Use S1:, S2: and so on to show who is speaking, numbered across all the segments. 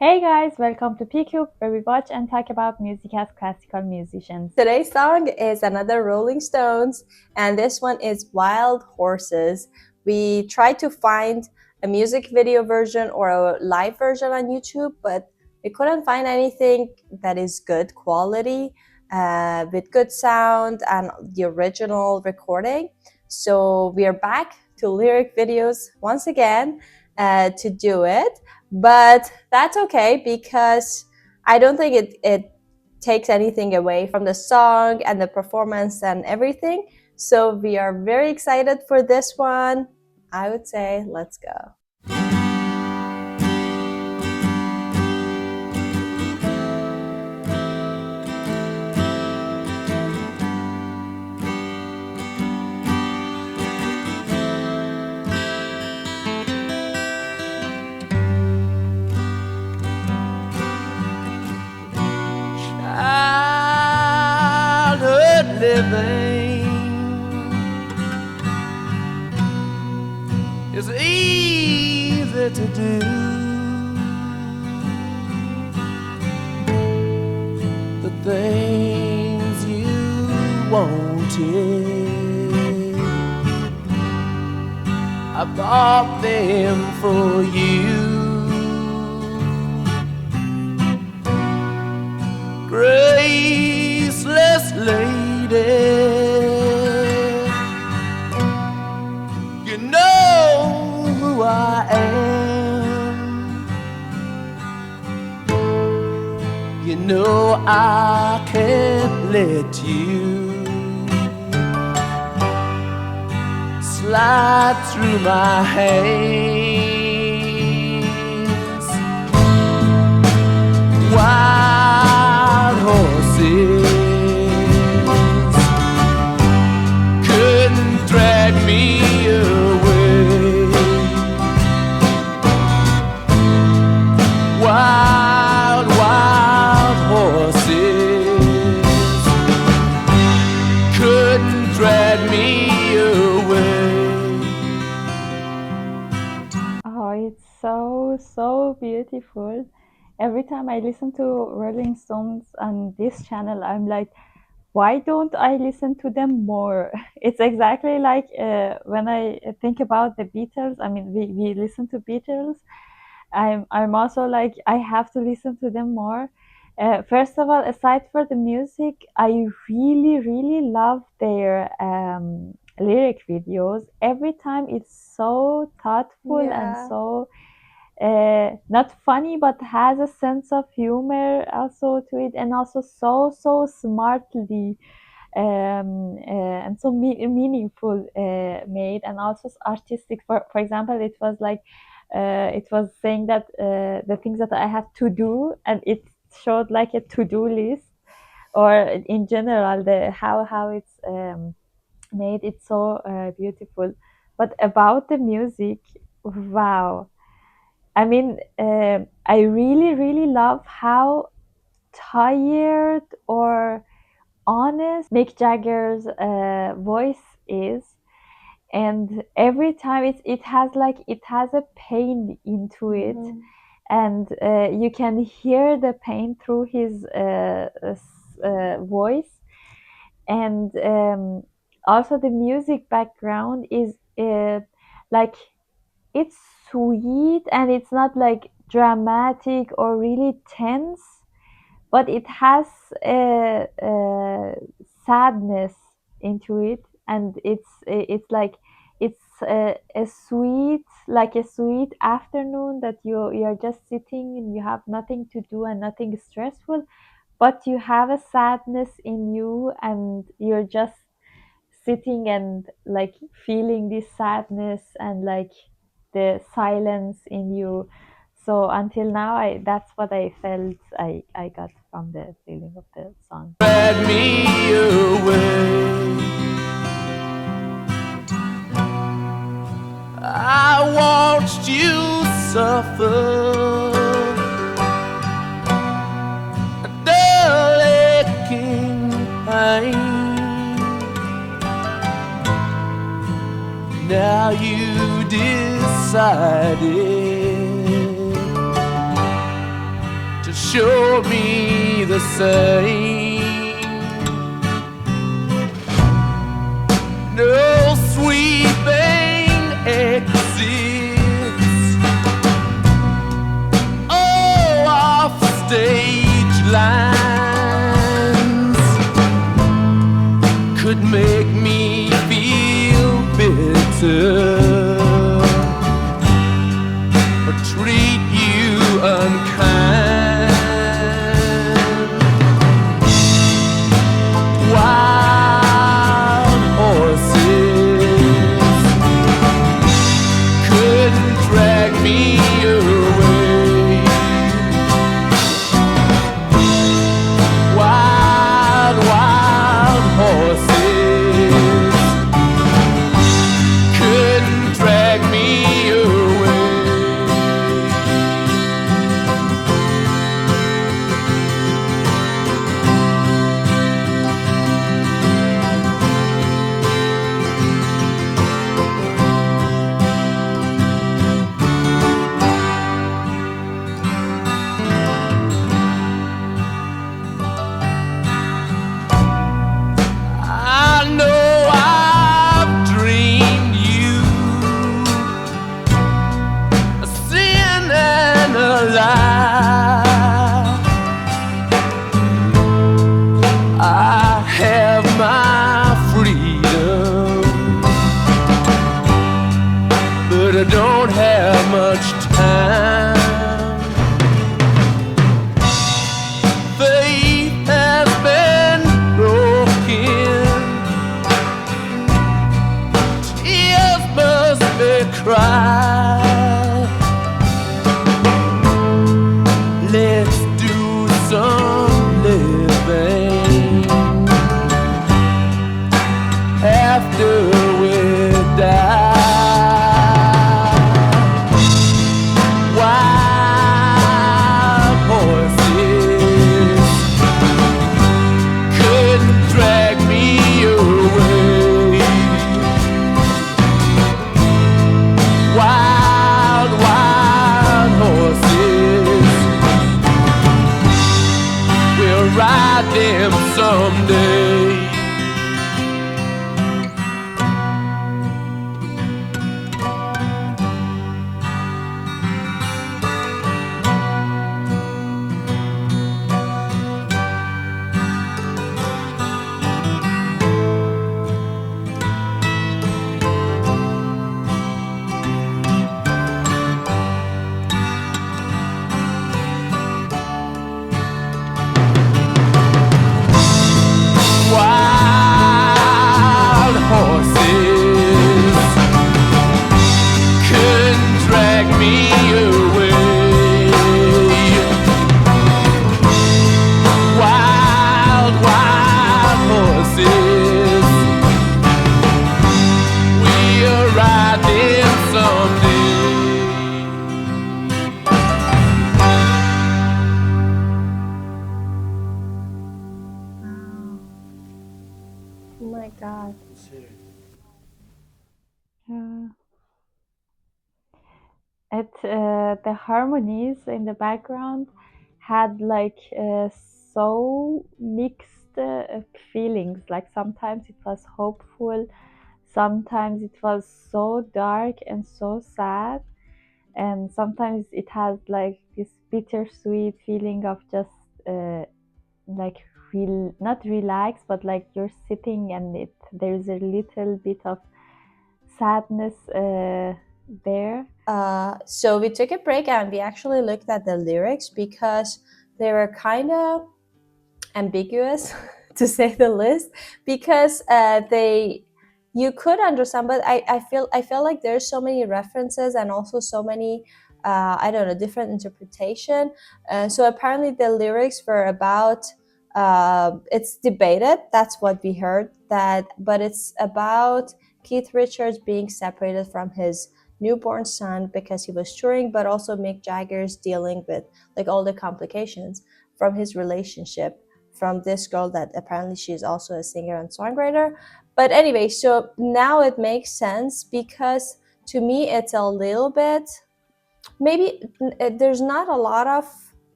S1: Hey guys, welcome to PCube, where we watch and talk about music as classical musicians.
S2: Today's song is another Rolling Stones, and this one is Wild Horses. We tried to find a music video version or a live version on YouTube, but we couldn't find anything that is good quality, with good sound and the original recording. So we are back to lyric videos once again to do it, but that's okay because I don't think it takes anything away from the song and the performance and everything. So we are very excited for this one. I would say let's go.
S3: Childhood living is easy to do. The things you wanted, I bought them for you. Graceless lady, you know who I am. You know I can't let you slide through my hands. Wild horses couldn't drag me away. Wild, wild horses couldn't drag me away.
S1: Oh, it's so beautiful. Every time I listen to Rolling Stones on this channel, I'm like, why don't I listen to them more? It's exactly like when I think about the Beatles. I mean, we listen to Beatles. I'm also like, I have to listen to them more. First of all, aside for the music, I really love their lyric videos. Every time it's so thoughtful and
S2: Yeah.
S1: so not funny, but has a sense of humor also to it, and also so smartly and so meaningful made, and also artistic. For example, it was like it was saying that the things that I have to do, and it showed like a to-do list, or in general the how it's made it so beautiful. But about the music, wow. I mean, I really love how tired or honest Mick Jagger's voice is, and every time it has like it has a pain into it, and you can hear the pain through his voice, and also the music background is like it's sweet, and it's not like dramatic or really tense, but it has a sadness into it, and it's like it's a sweet, like a sweet afternoon that you're just sitting and you have nothing to do and nothing stressful, but you have a sadness in you, and you're just sitting and like feeling this sadness and like the silence in you. So until now, I that's what I felt I got from the feeling of the song.
S3: Drag me away. I watched you suffer a dull aching pain. Now you decided to show me the same. No sweeping exits, oh, off stage lines could make me feel bitter or treat you unkind. Wild horses couldn't drag me away. Wild, wild horses couldn't drag me away. I know I've dreamed you a sin and a lie. I have my freedom, but I don't have much time. Faith has been broken, tears must be cried. Let's do some living after we die. Wild horses couldn't drag me away. Wild, wild horses, we'll ride them someday. Wild horses couldn't drag me away. Wild, wild horses, we'll ride them someday.
S2: Oh my god.
S1: The harmonies in the background had like so mixed feelings. Like sometimes it was hopeful, sometimes it was so dark and so sad, and sometimes it has like this bittersweet feeling of just like not relax, but like you're sitting and there's a little bit of sadness there.
S2: So we took a break and we actually looked at the lyrics because they were kind of ambiguous to say the least, because you could understand, but I feel like there's so many references and also so many I don't know, different interpretation. So apparently the lyrics were about it's debated, that's what we heard, that but it's about Keith Richards being separated from his newborn son because he was touring, but also Mick Jagger's dealing with like all the complications from his relationship from this girl that apparently she's also a singer and songwriter. But anyway, so now it makes sense because to me it's a little bit, maybe there's not a lot of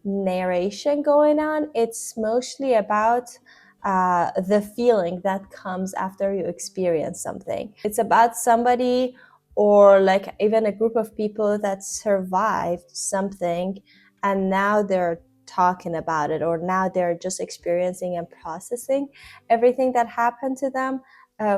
S2: narration going on. It's mostly about the feeling that comes after you experience something. It's about somebody or like even a group of people that survived something and now they're talking about it, or now they're just experiencing and processing everything that happened to them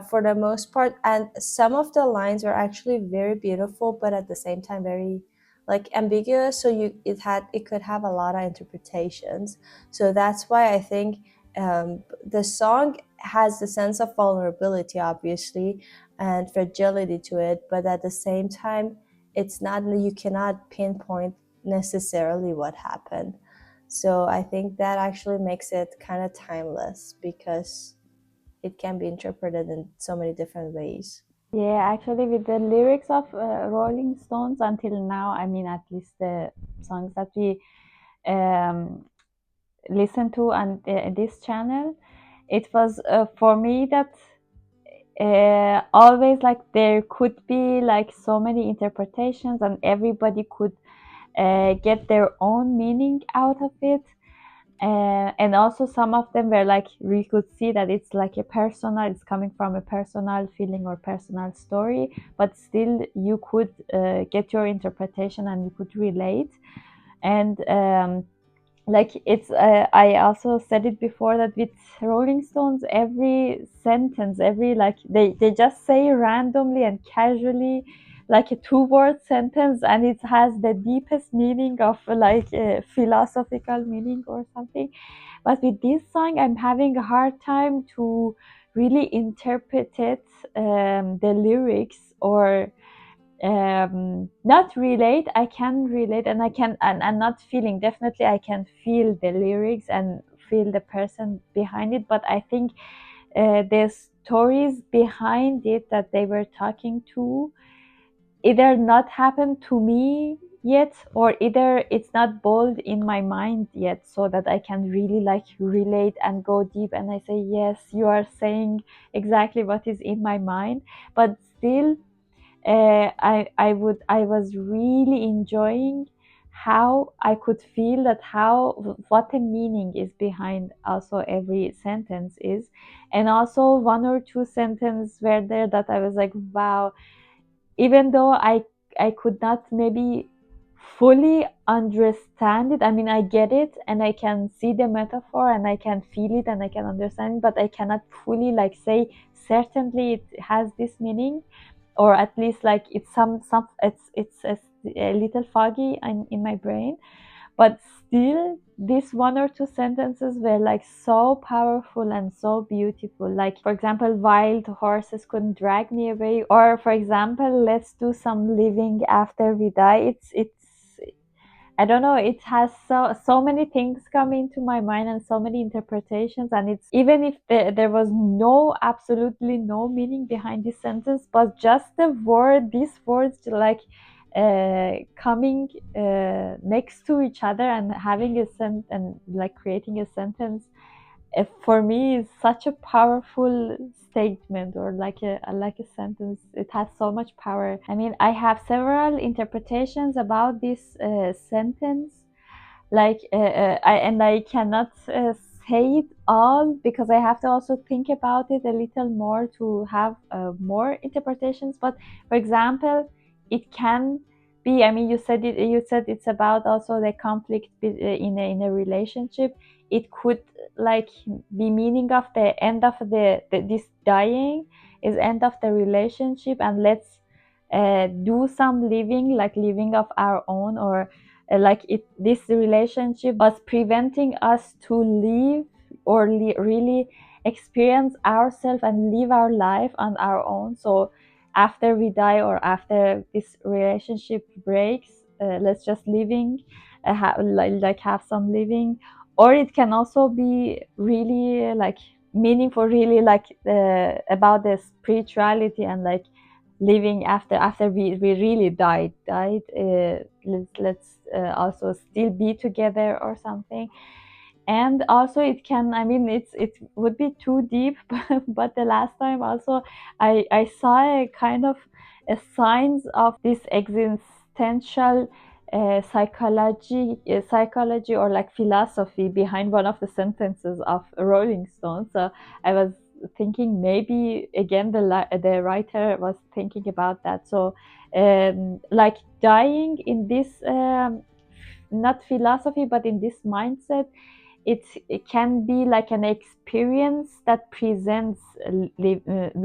S2: for the most part. And some of the lines were actually very beautiful, but at the same time very like ambiguous, so it could have a lot of interpretations. So that's why I think the song has the sense of vulnerability, obviously, and fragility to it, but at the same time, it's not, you cannot pinpoint necessarily what happened. So I think that actually makes it kind of timeless because it can be interpreted in so many different ways.
S1: Yeah, actually, with the lyrics of Rolling Stones until now, I mean, at least the songs that we um, listen to on this channel, it was for me that always like there could be like so many interpretations, and everybody could get their own meaning out of it. And also some of them were like we could see that it's like a personal, it's coming from a personal feeling or personal story, but still you could get your interpretation and you could relate. And like it's I also said it before that with Rolling Stones, every sentence, every like they just say randomly and casually like a two-word sentence, and it has the deepest meaning of like a philosophical meaning or something. But with this song, I'm having a hard time to really interpret it, the lyrics, or not relate. I can relate, and I can, and I'm not feeling, definitely I can feel the lyrics and feel the person behind it, but I think the stories behind it that they were talking to either not happened to me yet, or either it's not bold in my mind yet, so that I can really like relate and go deep and I say yes, you are saying exactly what is in my mind. But still I was really enjoying how I could feel that, how what the meaning is behind also every sentence is. And also one or two sentences were there that I was like, wow, even though I could not maybe fully understand it. I mean, I get it and I can see the metaphor and I can feel it and I can understand it, but I cannot fully like say certainly it has this meaning, or at least like it's some it's a little foggy in my brain. But still these one or two sentences were like so powerful and so beautiful, like for example, wild horses couldn't drag me away, or for example, let's do some living after we die. It's I don't know, it has so many things come into my mind and so many interpretations, and it's even if there was no absolutely no meaning behind this sentence, but just the word, these words like coming next to each other and having a sentence and like creating a sentence, for me is such a powerful statement, or like a sentence. It has so much power. I mean, I have several interpretations about this sentence, like and I cannot say it all because I have to also think about it a little more to have more interpretations. But for example, it can be, I mean, you said it's about also the conflict in a relationship. It could like be meaning of the end of this dying is end of the relationship, and let's do some living, like living of our own, or like it this relationship was preventing us to live or really experience ourselves and live our life on our own. So after we die or after this relationship breaks, let's just living, like have some living. Or it can also be really like meaningful, really like about the spirituality and like living after we really died, let's also still be together or something. And also it can, I mean, it would be too deep, but the last time also I saw a kind of a signs of this existential psychology or like philosophy behind one of the sentences of Rolling Stone. So I was thinking maybe again the writer was thinking about that. So like dying in this not philosophy but in this mindset, it can be like an experience that presents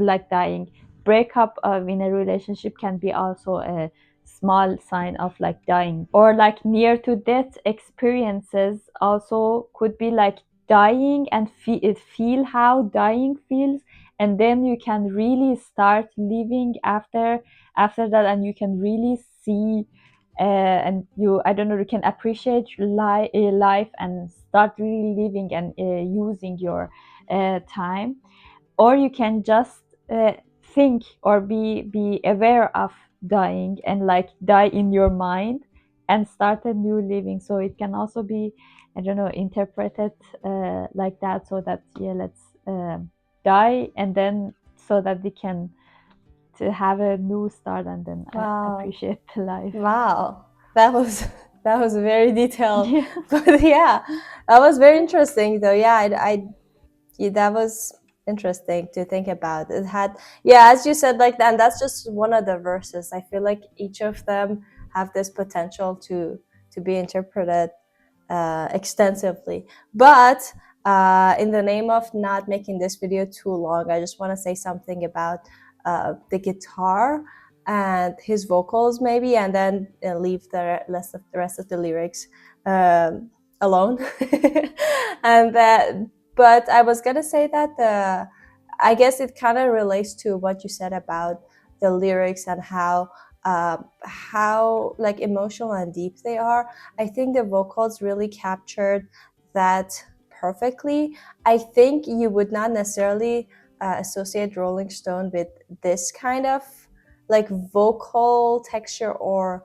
S1: like dying. Breakup in a relationship can be also a small sign of like dying, or like near to death experiences also could be like dying and feel how dying feels, and then you can really start living after that, and you can really see and you, I don't know, you can appreciate life and start really living and using your time. Or you can just think or be aware of dying and like die in your mind and start a new living. So it can also be, I don't know, interpreted like that, so that yeah, let's die and then so that we can to have a new start and then
S2: Wow.
S1: appreciate life.
S2: Wow, that was that was very detailed,
S1: Yeah.
S2: but yeah, that was very interesting though. Yeah, yeah, that was interesting to think about. It had, yeah, as you said, like that, and that's just one of the verses. I feel like each of them have this potential to be interpreted extensively. But in the name of not making this video too long, I just want to say something about the guitar and his vocals maybe, and then leave the rest of the lyrics alone. And that, but I was gonna say that I guess it kind of relates to what you said about the lyrics and how like emotional and deep they are. I think the vocals really captured that perfectly. I think you would not necessarily associate Rolling Stone with this kind of like vocal texture or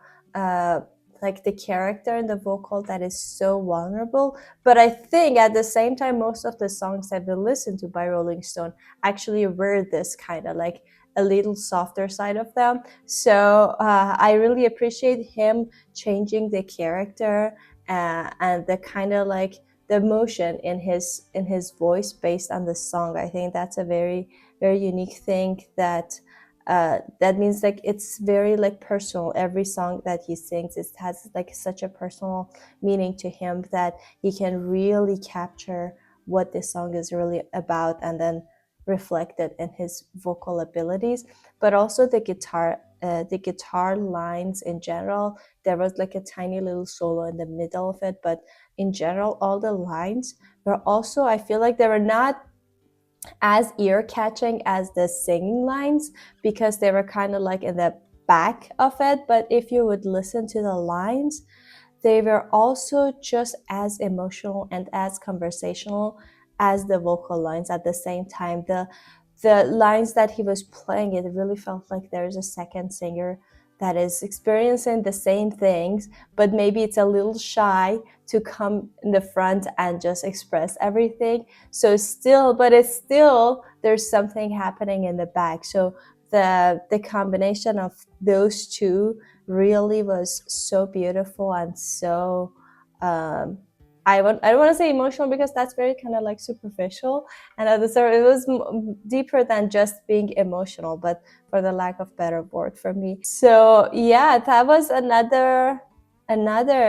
S2: like the character in the vocal that is so vulnerable. But I think at the same time, most of the songs that we listen to by Rolling Stone actually were this kind of like a little softer side of them. So I really appreciate him changing the character and the kind of like the emotion in his voice based on the song. I think that's a very unique thing that that means like it's very like personal. Every song that he sings, it has like such a personal meaning to him that he can really capture what this song is really about and then reflect it in his vocal abilities. But also the guitar lines in general, there was like a tiny little solo in the middle of it, but in general all the lines were also, I feel like they were not as ear-catching as the singing lines because they were kind of like in the back of it. But if you would listen to the lines, they were also just as emotional and as conversational as the vocal lines at the same time. The lines that he was playing, it really felt like there's a second singer that is experiencing the same things, but maybe it's a little shy to come in the front and just express everything. So still, but it's still, there's something happening in the back. So the combination of those two really was so beautiful and so I don't want to say emotional because that's very kind of like superficial, and at the start it was deeper than just being emotional, but for the lack of better word for me. So yeah, that was another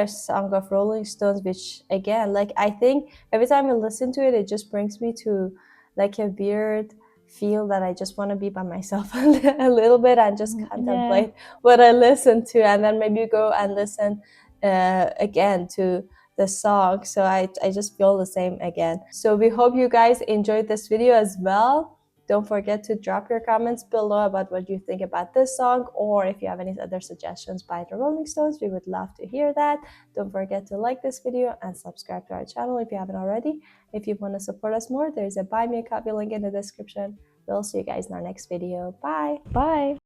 S2: song of Rolling Stones, which again, like I think every time I listen to it, it just brings me to like a weird feel that I just want to be by myself a little bit and just contemplate what I listen to, and then maybe go and listen again to the song. So I just feel the same again. So we hope you guys enjoyed this video as well. Don't forget to drop your comments below about what you think about this song, or if you have any other suggestions by the Rolling Stones, we would love to hear that. Don't forget to like this video and subscribe to our channel if you haven't already. If you want to support us more, there's a buy me a coffee link in the description. We'll see you guys in our next video. Bye.
S1: Bye.